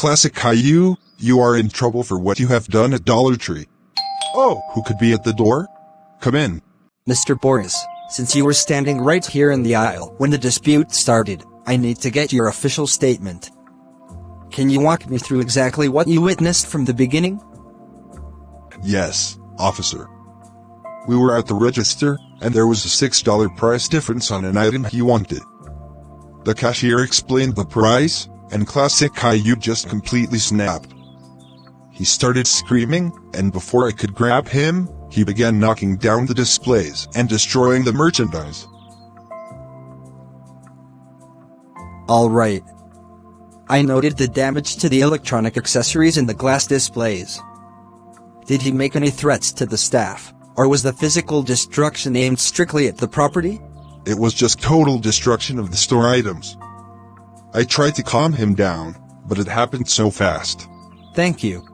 Classic Caillou, you are in trouble for what you have done at Dollar Tree. Oh, who could be at the door? Come in. Mr. Boris, since you were standing right here in the aisle when the dispute started, I need to get your official statement. Can you walk me through exactly what you witnessed from the beginning? Yes, officer. We were at the register, and there was a $6 price difference on an item he wanted. The cashier explained the price, and Classic Caillou just completely snapped. He started screaming, and before I could grab him, he began knocking down the displays and destroying the merchandise. Alright. I noted the damage to the electronic accessories and the glass displays. Did he make any threats to the staff, or was the physical destruction aimed strictly at the property? It was just total destruction of the store items. I tried to calm him down, but it happened so fast. Thank you.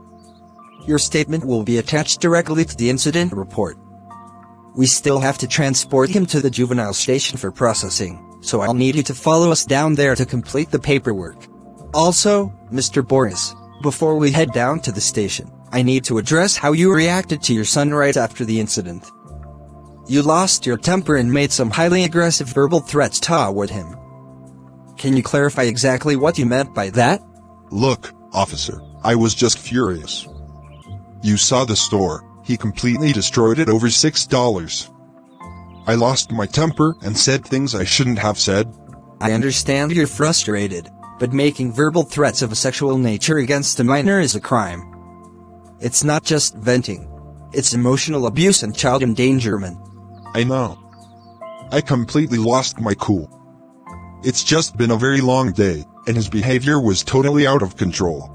Your statement will be attached directly to the incident report. We still have to transport him to the juvenile station for processing, so I'll need you to follow us down there to complete the paperwork. Also, Mr. Boris, before we head down to the station, I need to address how you reacted to your son right after the incident. You lost your temper and made some highly aggressive verbal threats toward him. Can you clarify exactly what you meant by that? Look, officer, I was just furious. You saw the store, he completely destroyed it over $6. I lost my temper and said things I shouldn't have said. I understand you're frustrated, but making verbal threats of a sexual nature against a minor is a crime. It's not just venting. It's emotional abuse and child endangerment. I know. I completely lost my cool. It's just been a very long day, and his behavior was totally out of control.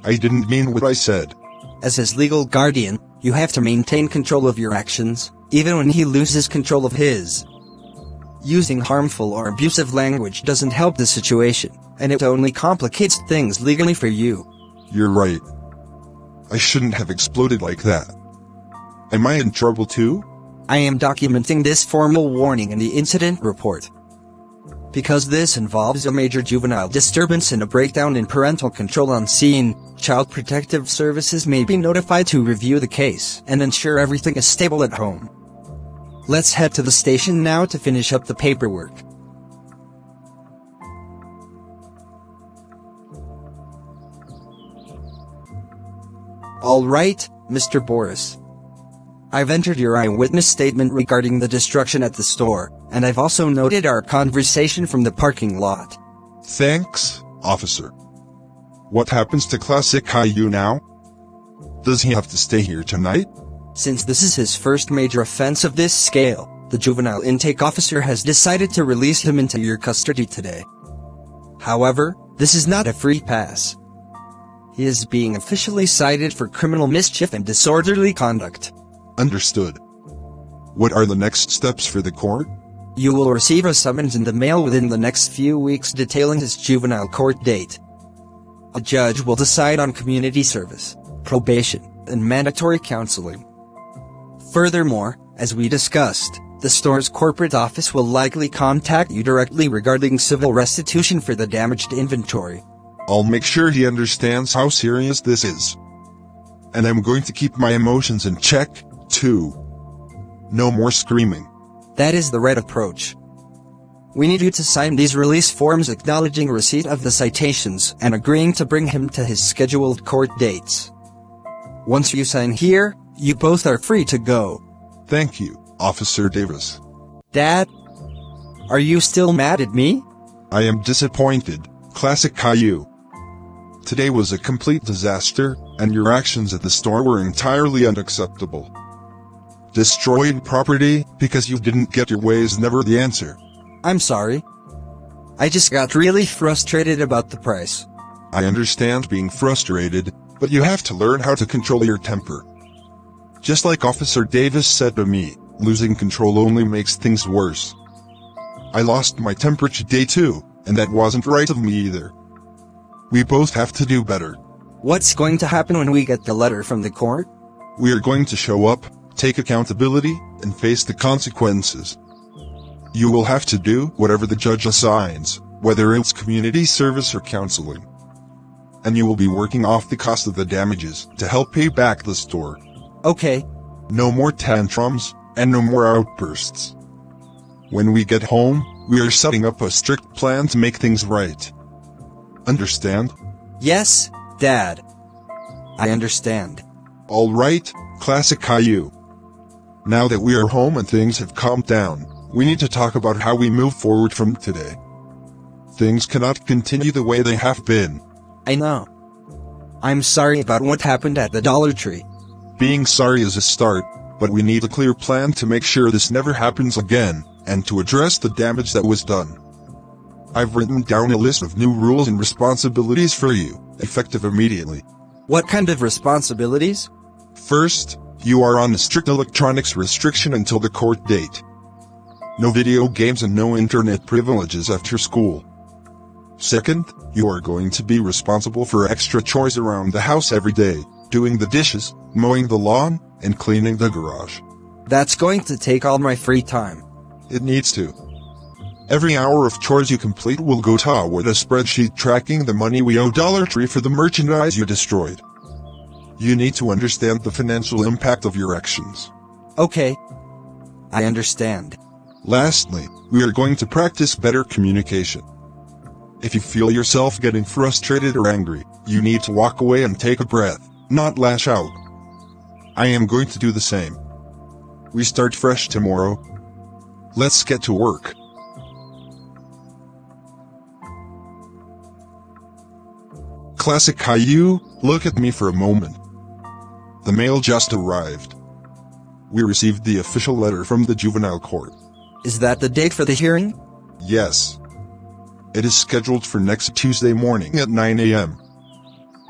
I didn't mean what I said. As his legal guardian, you have to maintain control of your actions, even when he loses control of his. Using harmful or abusive language doesn't help the situation, and it only complicates things legally for you. You're right. I shouldn't have exploded like that. Am I in trouble too? I am documenting this formal warning in the incident report. Because this involves a major juvenile disturbance and a breakdown in parental control on scene, Child Protective Services may be notified to review the case and ensure everything is stable at home. Let's head to the station now to finish up the paperwork. Alright, Mr. Boris. I've entered your eyewitness statement regarding the destruction at the store, and I've also noted our conversation from the parking lot. Thanks, officer. What happens to Classic Caillou now? Does he have to stay here tonight? Since this is his first major offense of this scale, the juvenile intake officer has decided to release him into your custody today. However, this is not a free pass. He is being officially cited for criminal mischief and disorderly conduct. Understood. What are the next steps for the court? You will receive a summons in the mail within the next few weeks detailing his juvenile court date. A judge will decide on community service, probation, and mandatory counseling. Furthermore, as we discussed, the store's corporate office will likely contact you directly regarding civil restitution for the damaged inventory. I'll make sure he understands how serious this is. And I'm going to keep my emotions in check, too. No more screaming. That is the right approach. We need you to sign these release forms acknowledging receipt of the citations and agreeing to bring him to his scheduled court dates. Once you sign here, you both are free to go. Thank you, Officer Davis. Dad? Are you still mad at me? I am disappointed, Classic Caillou. Today was a complete disaster, and your actions at the store were entirely unacceptable. Destroying property because you didn't get your way is never the answer. I'm sorry. I just got really frustrated about the price. I understand being frustrated, but you have to learn how to control your temper. Just like Officer Davis said to me, losing control only makes things worse. I lost my temper today too, and that wasn't right of me either. We both have to do better. What's going to happen when we get the letter from the court? We are going to show up, take accountability, and face the consequences. You will have to do whatever the judge assigns, whether it's community service or counseling. and you will be working off the cost of the damages to help pay back the store. Okay. No more tantrums, and no more outbursts. When we get home, we are setting up a strict plan to make things right. Understand? Yes, Dad. I understand. All right, classic Caillou. Now that we are home and things have calmed down, we need to talk about how we move forward from today. Things cannot continue the way they have been. I know. I'm sorry about what happened at the Dollar Tree. Being sorry is a start, but we need a clear plan to make sure this never happens again, and to address the damage that was done. I've written down a list of new rules and responsibilities for you, effective immediately. What kind of responsibilities? First, you are on a strict electronics restriction until the court date. No video games and no internet privileges after school. Second, you are going to be responsible for extra chores around the house every day, doing the dishes, mowing the lawn, and cleaning the garage. That's going to take all my free time. It needs to. Every hour of chores you complete will go toward a spreadsheet tracking the money we owe Dollar Tree for the merchandise you destroyed. You need to understand the financial impact of your actions. Okay. I understand. Lastly, we are going to practice better communication. If you feel yourself getting frustrated or angry, you need to walk away and take a breath, not lash out. I am going to do the same. We start fresh tomorrow. Let's get to work. Classic Caillou, look at me for a moment. The mail just arrived. We received the official letter from the juvenile court. Is that the date for the hearing? Yes. It is scheduled for next Tuesday morning at 9 a.m.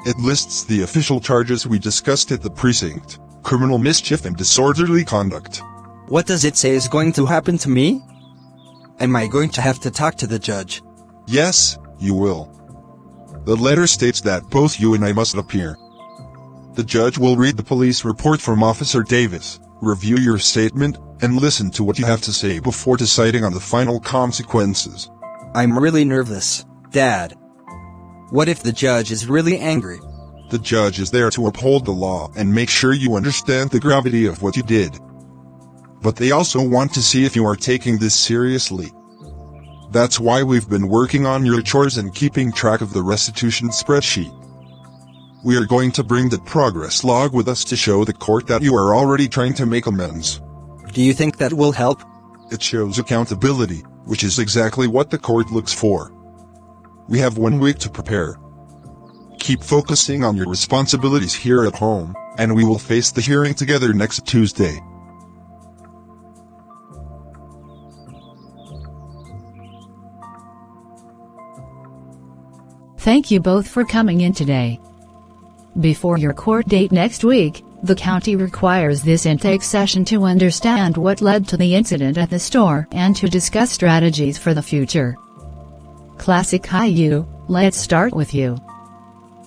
It lists the official charges we discussed at the precinct: criminal mischief and disorderly conduct. What does it say is going to happen to me? Am I going to have to talk to the judge? Yes, you will. The letter states that both you and I must appear. The judge will read the police report from Officer Davis, review your statement, and listen to what you have to say before deciding on the final consequences. I'm really nervous, Dad. What if the judge is really angry? The judge is there to uphold the law and make sure you understand the gravity of what you did. But they also want to see if you are taking this seriously. That's why we've been working on your chores and keeping track of the restitution spreadsheet. We are going to bring the progress log with us to show the court that you are already trying to make amends. Do you think that will help? It shows accountability, which is exactly what the court looks for. We have 1 week to prepare. Keep focusing on your responsibilities here at home, and we will face the hearing together next Tuesday. Thank you both for coming in today. Before your court date next week, the county requires this intake session to understand what led to the incident at the store and to discuss strategies for the future. Classic Caillou, let's start with you.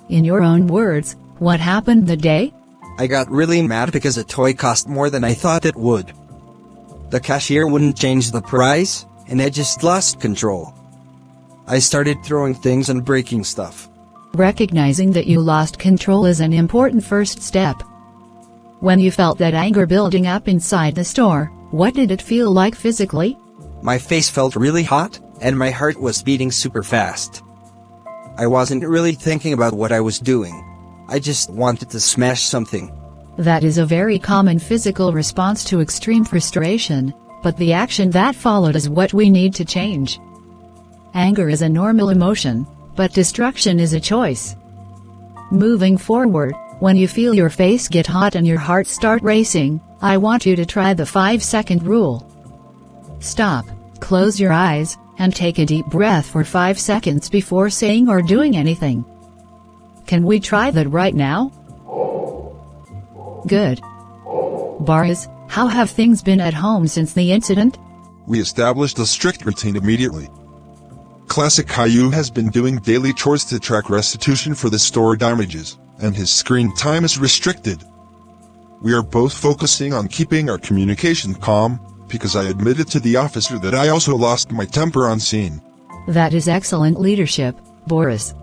In your own words, what happened the day? I got really mad because a toy cost more than I thought it would. The cashier wouldn't change the price, and I just lost control. I started throwing things and breaking stuff. Recognizing that you lost control is an important first step. When you felt that anger building up inside the store, what did it feel like physically? My face felt really hot, and my heart was beating super fast. I wasn't really thinking about what I was doing. I just wanted to smash something. That is a very common physical response to extreme frustration, but the action that followed is what we need to change. Anger is a normal emotion, but destruction is a choice. Moving forward, when you feel your face get hot and your heart start racing, I want you to try the 5-second rule. Stop, close your eyes, and take a deep breath for 5 seconds before saying or doing anything. Can we try that right now? Good. Boris, how have things been at home since the incident? We established a strict routine immediately. Classic Caillou has been doing daily chores to track restitution for the store damages, and his screen time is restricted. We are both focusing on keeping our communication calm, because I admitted to the officer that I also lost my temper on scene. That is excellent leadership, Boris.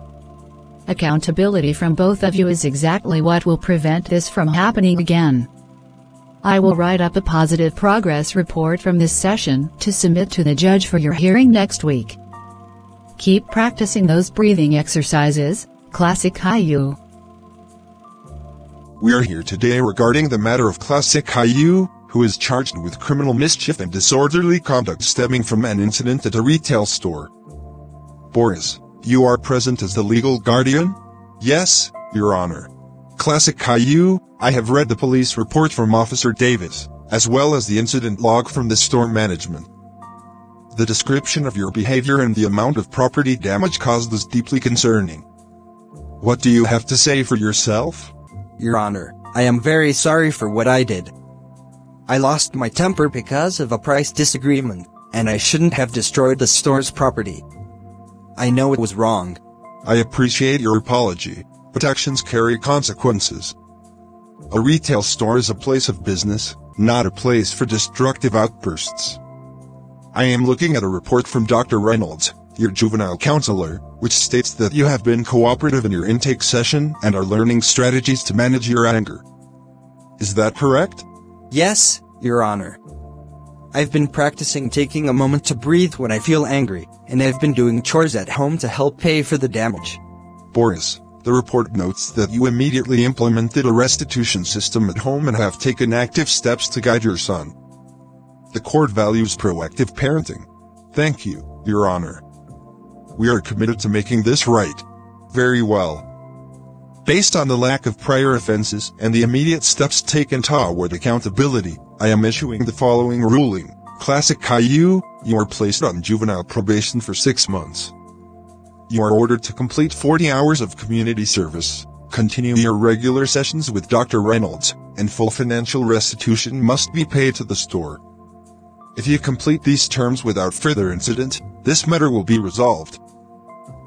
Accountability from both of you is exactly what will prevent this from happening again. I will write up a positive progress report from this session to submit to the judge for your hearing next week. Keep practicing those breathing exercises, Classic Caillou. We are here today regarding the matter of Classic Caillou, who is charged with criminal mischief and disorderly conduct stemming from an incident at a retail store. Boris, you are present as the legal guardian? Yes, Your Honor. Classic Caillou, I have read the police report from Officer Davis, as well as the incident log from the store management. The description of your behavior and the amount of property damage caused is deeply concerning. What do you have to say for yourself? Your Honor, I am very sorry for what I did. I lost my temper because of a price disagreement, and I shouldn't have destroyed the store's property. I know it was wrong. I appreciate your apology, but actions carry consequences. A retail store is a place of business, not a place for destructive outbursts. I am looking at a report from Dr. Reynolds, your juvenile counselor, which states that you have been cooperative in your intake session and are learning strategies to manage your anger. Is that correct? Yes, Your Honor. I've been practicing taking a moment to breathe when I feel angry, and I've been doing chores at home to help pay for the damage. Boris, the report notes that you immediately implemented a restitution system at home and have taken active steps to guide your son. The court values proactive parenting. Thank you, Your Honor. We are committed to making this right. Very well. Based on the lack of prior offenses and the immediate steps taken toward accountability, I am issuing the following ruling. Classic Caillou, you are placed on juvenile probation for 6 months. You are ordered to complete 40 hours of community service, continue your regular sessions with Dr. Reynolds, and full financial restitution must be paid to the store. If you complete these terms without further incident, this matter will be resolved.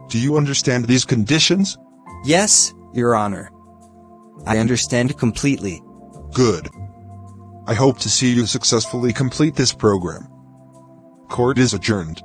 Do you understand these conditions? Yes, Your Honor. I understand completely. Good. I hope to see you successfully complete this program. Court is adjourned.